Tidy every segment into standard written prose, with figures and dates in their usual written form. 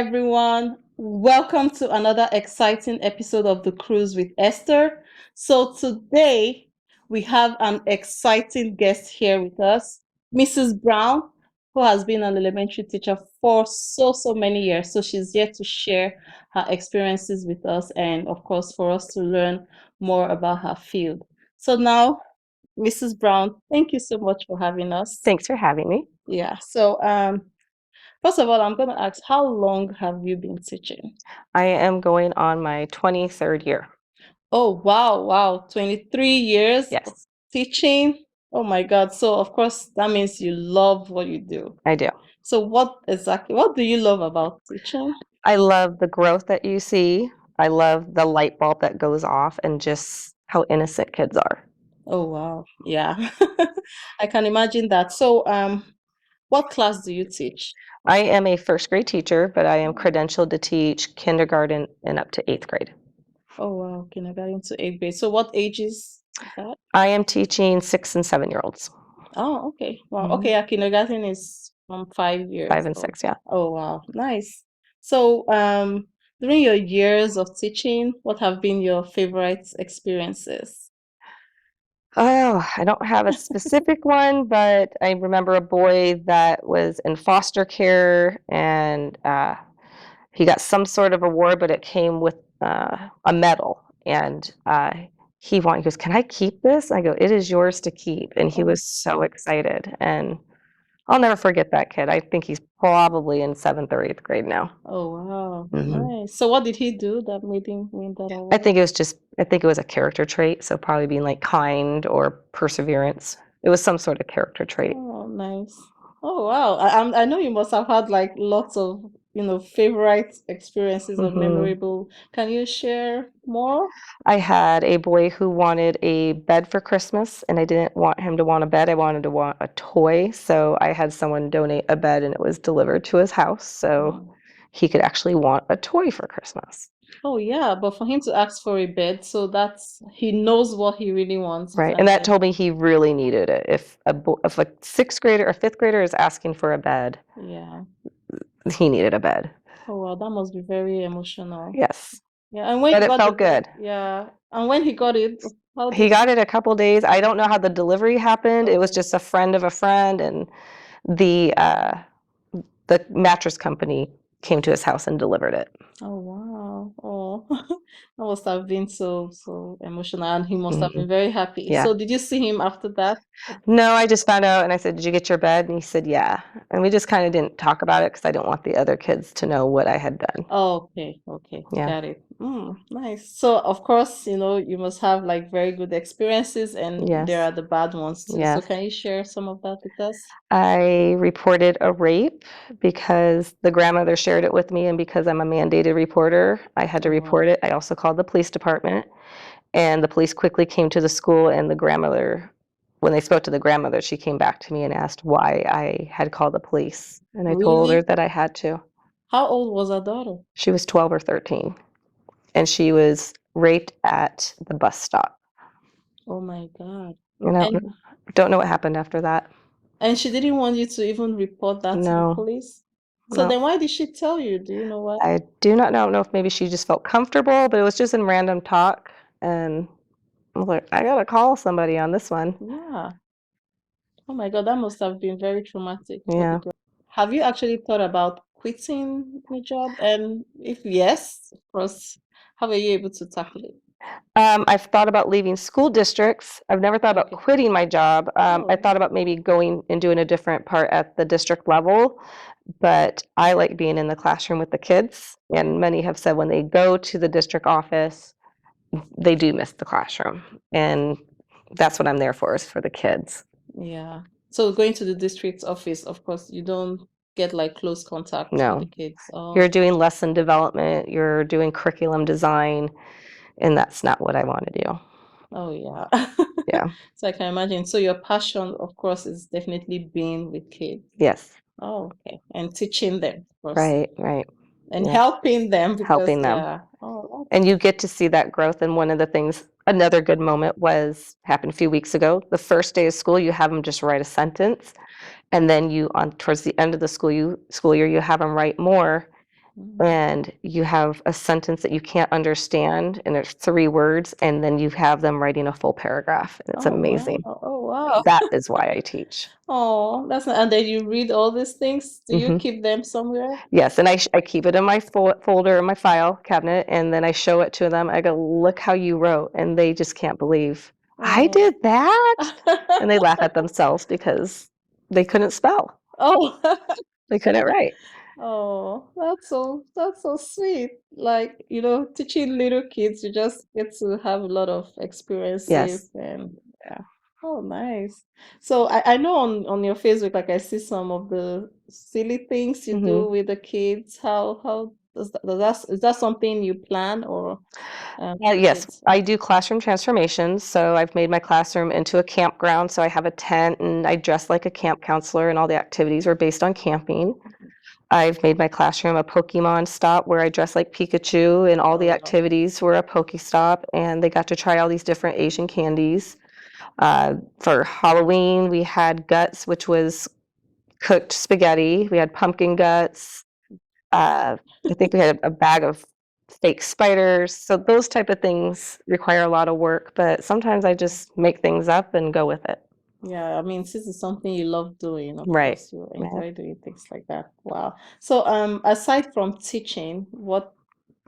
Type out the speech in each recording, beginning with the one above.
everyone. Welcome to another exciting episode of The Cruise with Esther. So, today we have an exciting guest here with us, Mrs. Brown, who has been an elementary teacher for so many years. So, she's here to share her experiences with us and, of course, for us to learn more about her field. So, now, Mrs. Brown, thank you so much for having us. Thanks for having me. Yeah. So, first of all, I'm going to ask, how long have you been teaching? I am going on my 23rd year. Oh, wow. 23 years of Yes, teaching. Oh my God. So, of course, that means you love what you do. I do. So, what do you love about teaching? I love the growth that you see. I love the light bulb that goes off and just how innocent kids are. Oh, wow. Yeah. I can imagine that. So, what class do you teach? I am a first grade teacher, but I am credentialed to teach kindergarten and up to 8th grade. Oh, wow. Kindergarten to 8th grade. So, what ages is that? I am teaching 6 and 7-year-olds. Oh, okay. Wow. Mhm. Okay, yeah, kindergarten is from 5 years 5 and old. 6, yeah. Oh, wow. Nice. So, during your years of teaching, what have been your favorite experiences? Oh, I don't have a specific one, but I remember a boy that was in foster care and he got some sort of award, but it came with a medal. And he goes, "Can I keep this?" I go, "It is yours to keep." And he Oh, was so excited. And I'll never forget that kid. I think he's probably in 7th or 8th grade now. oh, wow. Hmm. Nice. So, what did he do that made him win that award? I think it was a character trait. So probably being like kind or perseverance. It was some sort of character trait. Oh, nice. Oh, wow. I know you must have had like lots of, favorite experiences or Hmm. memorable. Can you share more? I had a boy who wanted a bed for Christmas, and I didn't want him to want a bed. I wanted to want a toy. So I had someone donate a bed, and it was delivered to his house. So Wow. he could actually want a toy for Christmas. Oh yeah, but for him to ask for a bed, so that's he knows what he really wants Right. And that exactly. told me he really needed it. If a 6th grader or 5th grader is asking for a bed, Yeah. he needed a bed. Oh wow, that must be very emotional. Yes. Yeah, and when But he it got the felt bed, good. yeah, and when he got it, how He did got it a couple days. I don't know how the delivery happened. It was okay. just a friend of a friend, and the uh, the mattress company came to his house and delivered it. Oh wow. Oh, that must have been so emotional, and he must have Mhm. been very happy. Yeah. So did you see him after that? No, I just found out and I said, "Did you get your bed?" And he said, "Yeah." And we just kind of didn't talk about it because I didn't want the other kids to know what I had done. Oh, okay, Yeah. got it. Nice. So, of course, you must have like very good experiences, and there Yes. are the bad ones too. So, Yes. can you share some of that with us? I reported a rape because the grandmother shared it with me, and because I'm a mandated reporter, I had to Oh, wow. report it. I also called the police department, and the police quickly came to the school, and the grandmother, when they spoke to the grandmother, she came back to me and asked why I had called the police. And I told her Really? that I had to. How old was her daughter? She was 12 or 13, and she was raped at the bus stop. Oh my God. You know, And don't know what happened after that. and she didn't want you to even report that to the No, police? So no. then why did she tell you? Do you know why? I do not know if maybe she just felt comfortable, but it was just in random talk, and I was like, I gotta call somebody on this one. Yeah. Oh my God, that must have been very traumatic for the Yeah. girl. Have you actually thought about quitting the job? And if yes, of course, how were you able to tackle it? I've thought about leaving school districts. I've never thought about Okay. quitting my job. I Oh, thought about maybe going and doing a different part at the district level, but I like being in the classroom with the kids. And many have said when they go to the district office, they do miss the classroom. And that's what I'm there for, is for the kids. yeah. So going to the district office, of course, you don't get like close contact with the No, kids. you're Oh, doing lesson development, you're doing curriculum design, and that's not what I want to do. oh yeah. Yeah. So I can imagine. So your passion, of course, is definitely being with kids. Yes. Oh, okay. And teaching them, of course, Right, right. and Yeah. helping them because, Helping them. yeah. Oh, And you get to see that growth. And one of the things, another good moment happened a few weeks ago. The first day of school, you have them just write a sentence, and then towards the end of the school year, you have them write more. Mm. and you have a sentence that you can't understand, and there's 3 words, and then you have them writing a full paragraph, and it's Oh, wow. amazing. Oh, wow. That is why I teach. Oh, that's and then you read all these things? Do you Mhm. keep them somewhere? Yes, and I keep it in my folder in my file cabinet, and then I show it to them. I go, "Look how you wrote," and they just can't believe, "I Oh. did that?" And they laugh at themselves because they couldn't spell. Oh. They couldn't write. Oh, that's so sweet. Like, teaching little kids, you just get to have a lot of Yes. experiences and yeah. Oh, nice. So I know on your Facebook, like I see some of the silly things you do Mhm. with the kids. How is that something you plan or take Yes, it? I do classroom transformations, so I've made my classroom into a campground, so I have a tent, and I dress like a camp counselor, and all the activities are based on camping. I've made my classroom a Pokemon stop where I dress like Pikachu, and all Oh, the wow. activities were a Pokestop, and they got to try all these different Asian candies. For Halloween, we had guts, which was cooked spaghetti. We had pumpkin guts. I think we had a bag of fake spiders. So those type of things require a lot of work, but sometimes I just make things up and go with it. Yeah, I mean, since it's something you love doing, of Right. course, you Yeah. enjoy doing things like that. Wow. So, aside from teaching, what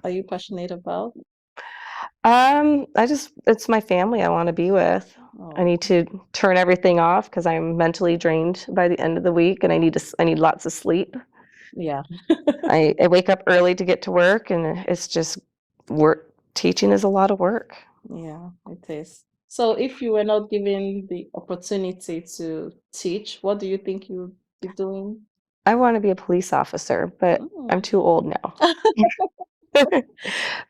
are you passionate about? I just it's my family I want to be with. I Oh, need to turn everything off because I'm mentally drained by the end of the week, and I need lots of sleep. yeah. I wake up early to get to work, and it's just work. Teaching is a lot of work. Yeah, it is. So, if you were not given the opportunity to teach, what do you think you'd be doing? I want to be a police officer, but I'm Mm. too old now.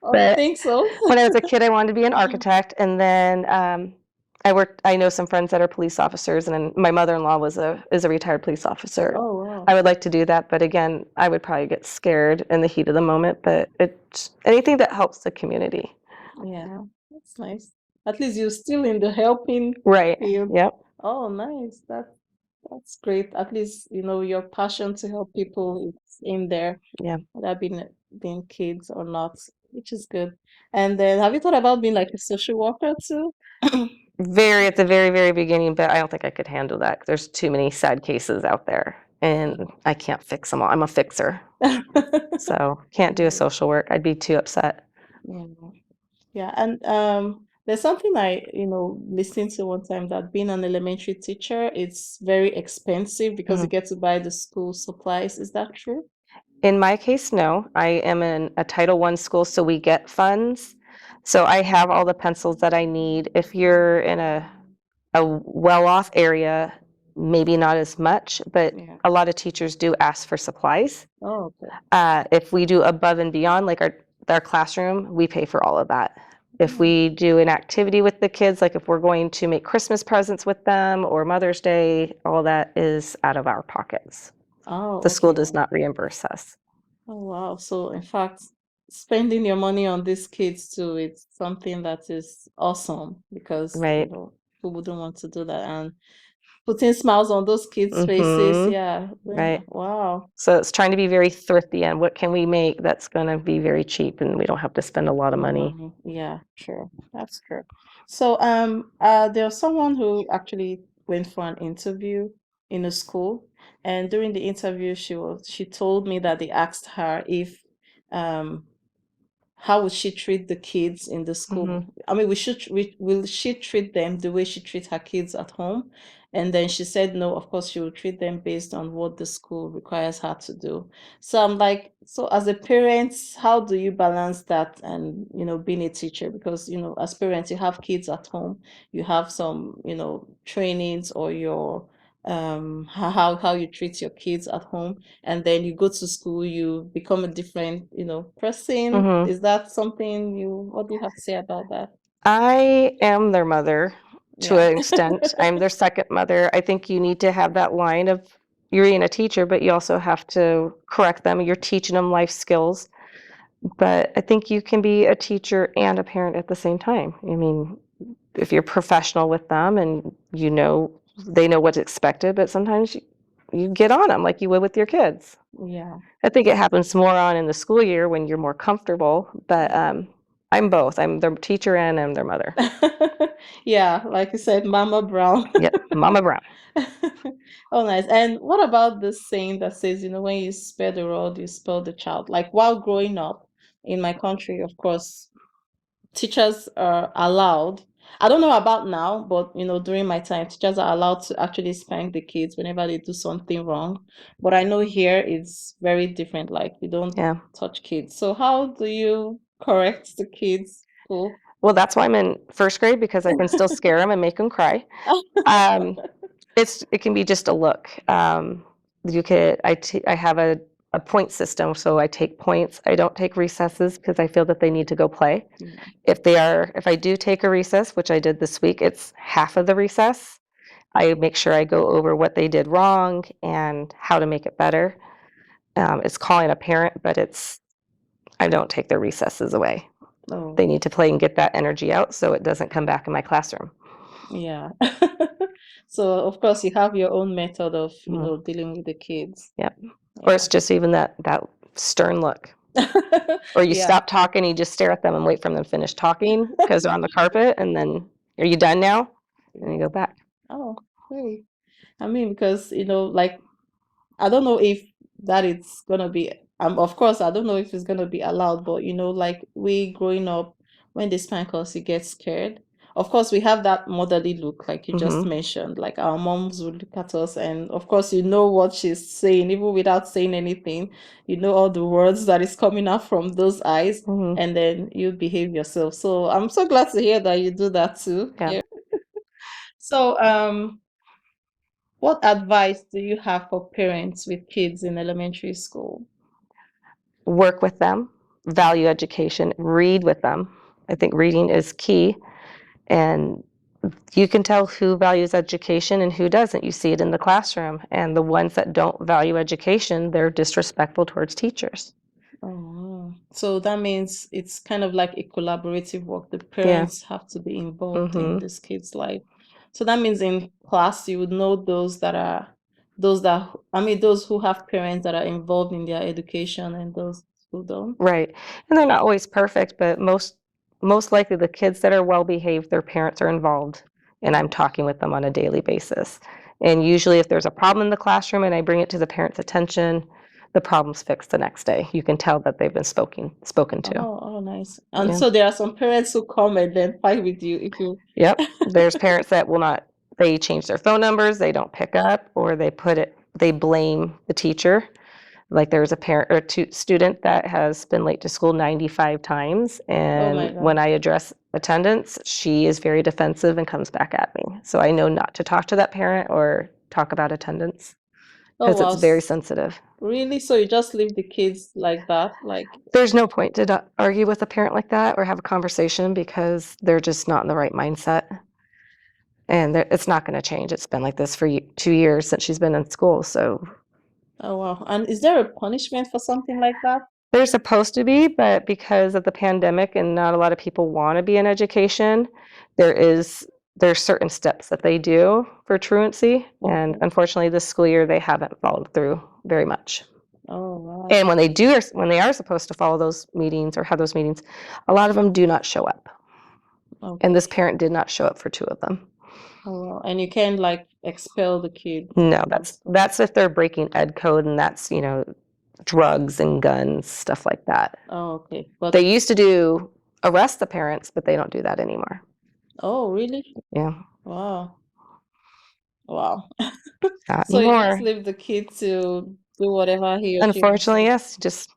Oh, you But think so? when I was a kid, I wanted to be an architect, and then, I know some friends that are police officers, and then my mother-in-law is a retired police officer. Oh, I wow. would like to do that, but again, I would probably get scared in the heat of the moment, but it's anything that helps the community. Yeah, that's nice. At least you're still in the helping Right. field. Yep. Oh, nice. That's great. At least, your passion to help people is in there, Yeah. whether being kids or not, which is good. And then have you thought about being like a social worker too? Very at the very, very beginning, but I don't think I could handle that. There's too many sad cases out there, and I can't fix them all. I'm a fixer, so can't do a Nice. social work. I'd be too upset. Yeah. Yeah, and there's something I, listened to one time that being an elementary teacher, it's very expensive because you Mhm. get to buy the school supplies. Is that true? In my case, no. I am in a Title I school, so we get funds. So I have all the pencils that I need. If you're in a well-off area, maybe not as much, but Yeah. a lot of teachers do ask for supplies. Oh, okay. If we do above and beyond, like our classroom, we pay for all of that. If Mm. we do an activity with the kids, like if we're going to make Christmas presents with them or Mother's Day, all that is out of our pockets. Oh, The school okay. does not reimburse us. Oh, wow. So, in fact, spending your money on these kids too, it's something that is awesome because, Right. who wouldn't want to do that? And putting smiles on those kids' faces, Mhm. yeah, doing Right. that. Wow. So it's trying to be very thrifty and what can we make that's gonna be very cheap and we don't have to spend a lot of No money. money. Yeah, true. That's true. So, there was someone who actually went for an interview in a school, and during the interview, she told me that they asked her if, um, how would she treat the kids in the school? Mhm. I mean, will she treat them the way she treats her kids at home? And then she said no, of course she will treat them based on what the school requires her to do. So I'm like, so as a parent, how do you balance that and, being a teacher? Because, as parents, you have kids at home, you have some, trainings or your how you treat your kids at home, and then you go to school, you become a different, person. Mhm. Is that something what do you have to say about that? I am their mother to Yeah. an extent. I'm their second mother. I think you need to have that line of you're being a teacher, but you also have to correct them. You're teaching them life skills. But I think you can be a teacher and a parent at the same time. I mean, if you're professional with them and they know what's expected, but sometimes you get on them like you would with your kids. Yeah. I think it happens more on in the school year when you're more comfortable, but, I'm both. I'm their teacher and I'm their mother. Yeah, like you said, Mama Brown. Yep, Mama Brown. Oh, nice. And what about this saying that says, when you spare the rod, you spoil the child? Like while growing up in my country, of course, teachers are allowed. I don't know about now, but during my time, teachers are allowed to actually spank the kids whenever they do something wrong. But I know here it's very different. Like you don't Yeah. touch kids. So how do you correct the kids? Cool. Well, that's why I'm in 1st grade because I can still scare them and make them cry. Um, it can be just a look. I have a point system, so I take points. I don't take recesses because I feel that they need to go play. Yeah. If I do take a recess, which I did this week, it's half of the recess. I make sure I go over what they did wrong and how to make it better. It's calling a parent, but I don't take their recesses away. Oh, They need to play and get that energy out so it doesn't come back in my classroom. yeah. So of course you have your own method of, Mhm. dealing with the kids. Yep. Or Yeah. it's just even that stern look. Or you Yeah. stop talking, you just stare at them and wait for them to finish talking because they're on the carpet, and then, "Are you done now?" And you Yeah. go back. Oh, really? I mean, because, like I don't know if that it's gonna be of course I don't know if it's gonna be allowed, but like we growing up, when they spank us, you get scared. Of course, we have that motherly look, like you just Mhm. mentioned. Like our moms would look at us, and of course, you know what she's saying, even without saying anything. You know all the words that is coming out from those eyes, Mhm. and then you behave yourself. So I'm so glad to hear that you do that too. Yeah. Yeah. So, what advice do you have for parents with kids in elementary school? Work with them, value education, read with them. I think reading is key, and you can tell who values education and who doesn't. You see it in the classroom, and the ones that don't value education, they're disrespectful towards teachers. Oh, wow. So that means it's kind of like a collaborative work. The Yeah. parents have to be involved in Mhm. this kid's life. So that means in class you would know those who have parents that are involved in their education and those who don't. Right, and they're not always perfect, but most likely the kids that are well behaved, their parents are involved, and I'm Oh, talking with them on a daily basis. And usually if there's a problem in the classroom and I bring it to the parent's attention, the problem's fixed the next day. You can tell that they've been spoken to. oh, nice. And Yeah. so there are some parents who come and then fight with you if you. Yep. There's parents that will not they change their phone numbers, they don't pick up, or they blame the teacher. Like there's a parent or student that has been late to school 95 times, Oh my and God. when I address attendance, she is very defensive and comes back at me. So I know not to talk to that parent or talk about attendance Oh because wow. it's very sensitive. Really? So you just leave the kids like that? Like, There's no point to argue with a parent like that or have a conversation because they're just not in the right mindset. And it's not going to change. It's been like this for 2 years since she's been in school. So oh wow. And is there a punishment for something like that? there's supposed to be, but because of the pandemic and not a lot of people wanna be in education, there is there's certain steps that they do for truancy, and Okay. unfortunately, this school year, they haven't followed through very much. Oh wow. And when they are supposed to follow those meetings or have those meetings, a lot of them do not show up, and Okay. this parent did not show up for 2 of them. Oh wow. And you can like expel the kid No, from that's school. that's if they're breaking ed code, and that's, drugs and guns, stuff like that. Oh, okay. They But used to do arrest the parents, but they don't do that anymore. oh really? Yeah, Wow. Wow. not So you just anymore. leave the kid to do whatever he or she wants Unfortunately, to. yes, just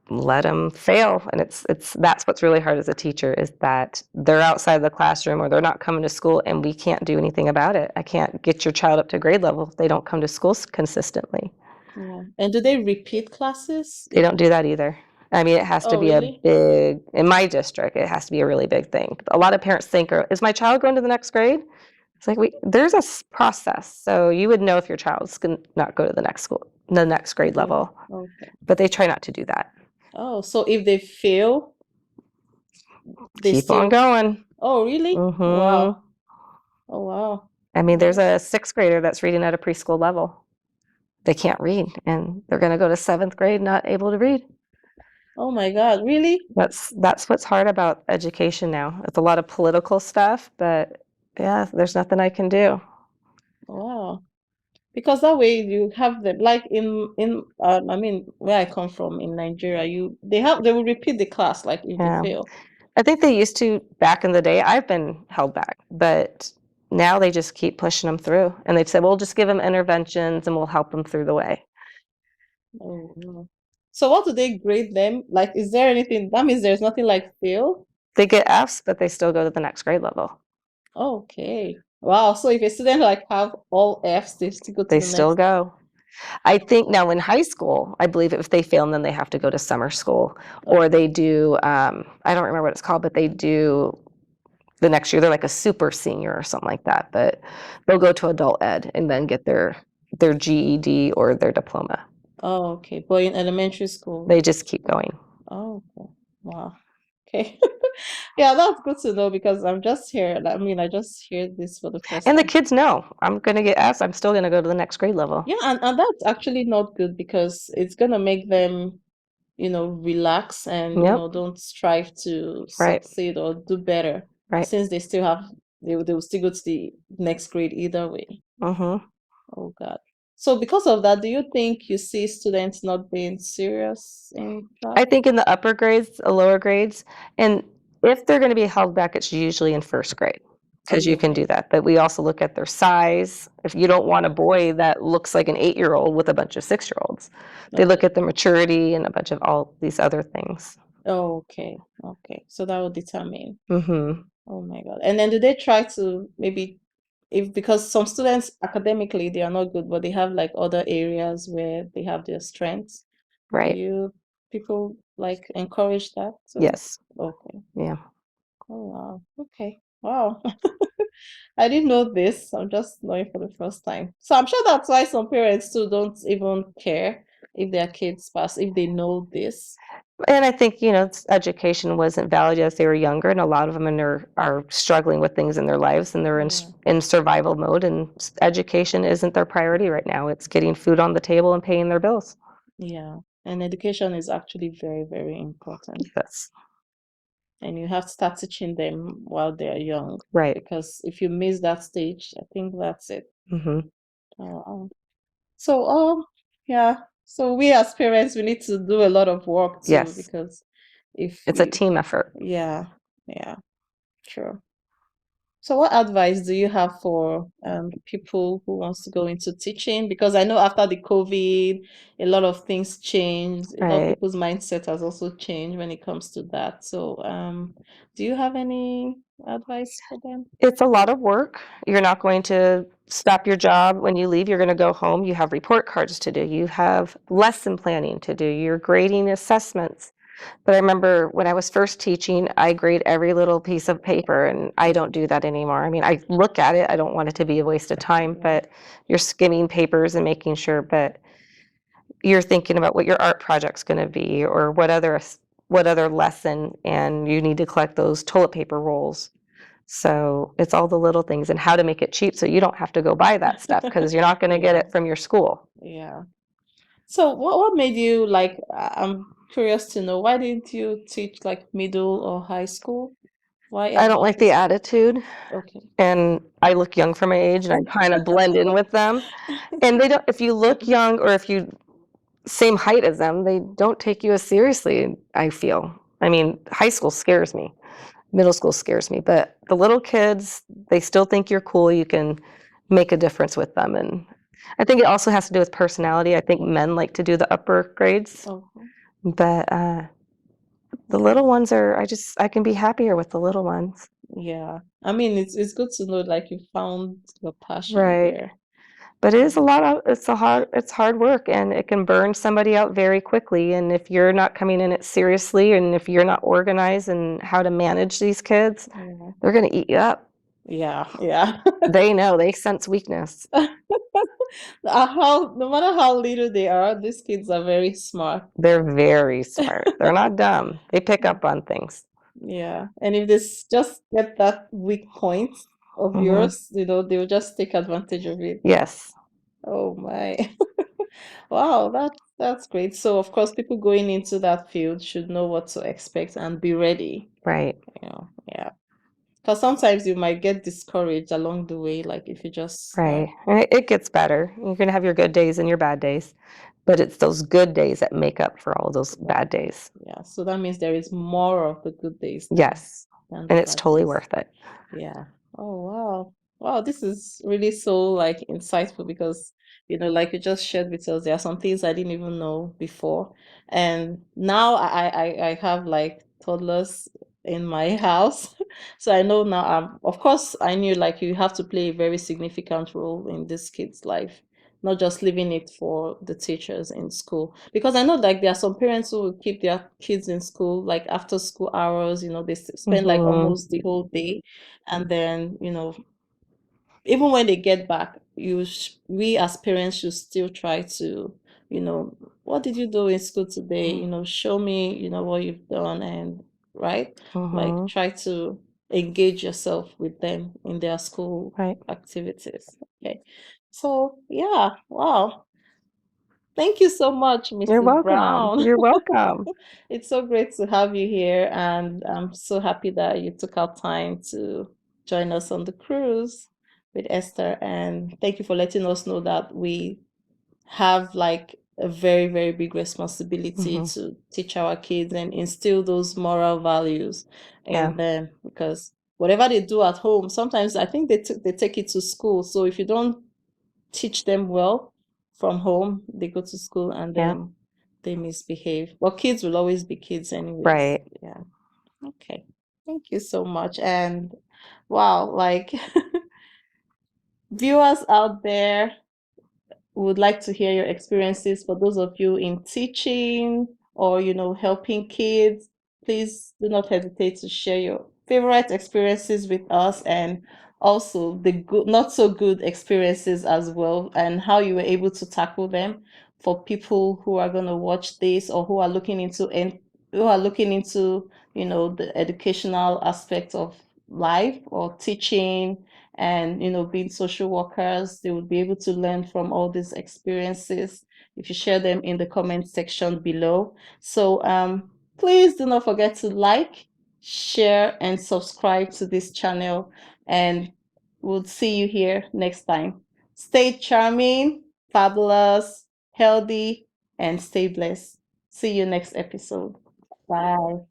let them fail, and that's what's really hard as a teacher is that they're outside the classroom or they're not coming to school, and we can't do anything about it. I can't get your child up to grade level if they don't come to school consistently. Yeah. And do they repeat classes? They don't do that either. I mean, it has to Oh, be a really? big in my district, it has to be a really big thing. A lot of parents think, "Is my child going to the next grade?" It's like, there's a process, so you would know if your child's gonna not go to the next grade Oh, level, okay. but they try not to do that. Oh, so if they fail, they Keep on still. going. Oh, really? Mhm. Wow. Oh, wow. I mean, there's Wow. a 6th grader that's reading at a preschool level. They can't read, and they're gonna go to 7th grade not able to read. Oh my God, really? That's what's hard about education now. It's a lot of political stuff, but yeah, there's nothing I can do. Wow. Because that way you have them like I mean where I come from in Nigeria, they will repeat the class like if they Yeah. fail. I think they used to back in the day. I've been held back, but now they just keep pushing them through, and they've said, "We'll just give them interventions, and we'll help them through the way." Oh no. So what do they grade them? Like is there anything that means there's nothing like fail? They get Fs, but they still go to the next grade level. Okay. Wow. So if a student like have all Fs, they still go to They the still next. go. I think now in high school, I believe if they fail, then they have to go to summer school, or Okay. they do, I don't remember what it's called, but they do the next year, they're like a super senior or something like that, but they'll go to adult ed and then get their GED or their diploma. Oh, okay. But in elementary school. They just keep going. Oh, okay. Wow. Okay. Yeah, that's good to know because I'm just here. I mean, I just hear this for the first And the time. kids know, I'm gonna get Fs, I'm still gonna go to the next grade level. Yeah, and that's actually not good because it's gonna make them, relax and, Yep, don't strive to right, succeed or do better right. since they will still go to the next grade either way. Mhm. Oh God. So because of that, do you think you see students not being serious in class? I think in the upper grades, lower grades, and if they're gonna be held back, it's usually in 1st grade, because you can Okay. do that, but we also look at their size. If you don't want a boy that looks like an 8-year-old with a bunch of 6-year-olds, they look Okay. at the maturity and a bunch of all these other things. Oh, okay. Okay. So that will determine. Mhm. Oh my God. And then do they try to maybe if because some students academically they are not good, but they have like other areas where they have their strengths. Do Right. you people like encourage that too? Yes. Okay. Yeah. Oh wow. Okay. Wow. I didn't know this. I'm just knowing for the first time. So I'm sure that's why some parents too don't even care if their kids pass, if they know this. And I think, education wasn't valued as they were younger, and a lot of them are struggling with things in their lives, and they're Yeah. in survival mode, and education isn't their priority right now. It's getting food on the table and paying their bills. Yeah. And education is actually very, very important. Yes. And you have to start teaching them while they're young Right. because if you miss that stage, I think that's it. Mhm. Uh, so, yeah. So we as parents, we need to do a lot of work too Yes. because if It's a we, team effort. yeah, yeah, true. So what advice do you have for people who wants to go into teaching? Because I know after the COVID, a lot of things changed. A lot of Right. people's mindset has also changed when it comes to that. So do you have any advice for them? It's a lot of work. You're not going to stop your job when you leave. You're gonna go home. You have report cards to do. You have lesson planning to do. You're grading assessments. But I remember when I was first teaching, I grade every little piece of paper, and I don't do that anymore. I mean, I look at it, I don't want it to be a waste of time, Yeah, but you're skimming papers and making sure, but you're thinking about what your art project's gonna be or what other lesson, and you need to collect those toilet paper rolls. So, it's all the little things and how to make it cheap so you don't have to go buy that stuff because 'cause you're not gonna get yeah, it from your school. yeah. So what made you like? I'm curious to know why didn't you teach like middle or high school? Why I don't like the elementary? attitude, Okay. and I look young for my age, and I kinda blend in with them. And they don't, if you look young or if you same height as them, they don't take you as seriously, I feel. I mean, high school scares me, middle school scares me, but the little kids, they still think you're cool, you can make a difference with them, and I think it also has to do with personality. I think men like to do the upper grades, Okay. but, the little ones are I can be happier with the little ones. Yeah. I mean, it's good to know like you found your passion Right. there. But it is a Yeah. lot of it's hard work, and it can burn somebody out very quickly, and if you're not coming in it seriously, and if you're not organized in how to manage these kids, Yeah. they're gonna eat you up. Yeah. Yeah. They know, they sense weakness. No matter how little they are, these kids are very smart. They're very smart. They're not dumb. They pick up on things. Yeah. And if just get that weak point, of Mhm. yours, they will just take advantage of it. Yes. Oh my. Wow, that's great. So of course, people going into that field should know what to expect and be ready. Right. Yeah. Because sometimes you might get discouraged along the way, like if you just start. Right. And it gets better. You're gonna have your good days and your bad days, but it's those good days that make up for all those bad Exactly. days. Yeah. So that means there is more of the good days Yes. than the And it's bad totally days. worth it. Yeah. Oh, wow. Wow, this is really so like insightful because, like you just shared with us, there are some things I didn't even know before. And now I have like toddlers in my house. So I know now, of course, I knew like you have to play a very significant role in this kid's life, not just leaving it for the teachers in school. Because I know like there are some parents who will keep their kids in school, like after school hours, they spend like Mhm. almost the whole day, and then even when they get back, we as parents should still try to, what did you do in school today, show me, what you've done, and right, like Mhm. try to engage yourself with them in their school Right. activities. Okay, so yeah, wow, thank you so much, You're Mrs. welcome. Brown. You're welcome. It's so great to have you here, and I'm so happy that you took out time to join us on the cruise with Esther. And thank you for letting us know that we have like a very, very big responsibility Mhm. to teach our kids and instill those moral values Yeah. in them, because whatever they do at home, sometimes I think they take it to school. So if you don't teach them well from home, they go to school and Yeah. then they misbehave. Well, kids will always be kids anyways. Right. Yeah. Okay. Thank you so much. And wow, like viewers out there, would like to hear your experiences. For those of you in teaching or helping kids, please do not hesitate to share your favorite experiences with us, and also the good, not so good experiences as well, and how you were able to tackle them, for people who are going to watch this or who are looking into, the educational aspect of life or teaching, and being social workers. They would be able to learn from all these experiences if you share them in the comment section below. So please do not forget to like, share, and subscribe to this channel, and we'll see you here next time. Stay charming, fabulous, healthy, and stay blessed. See you next episode. Bye.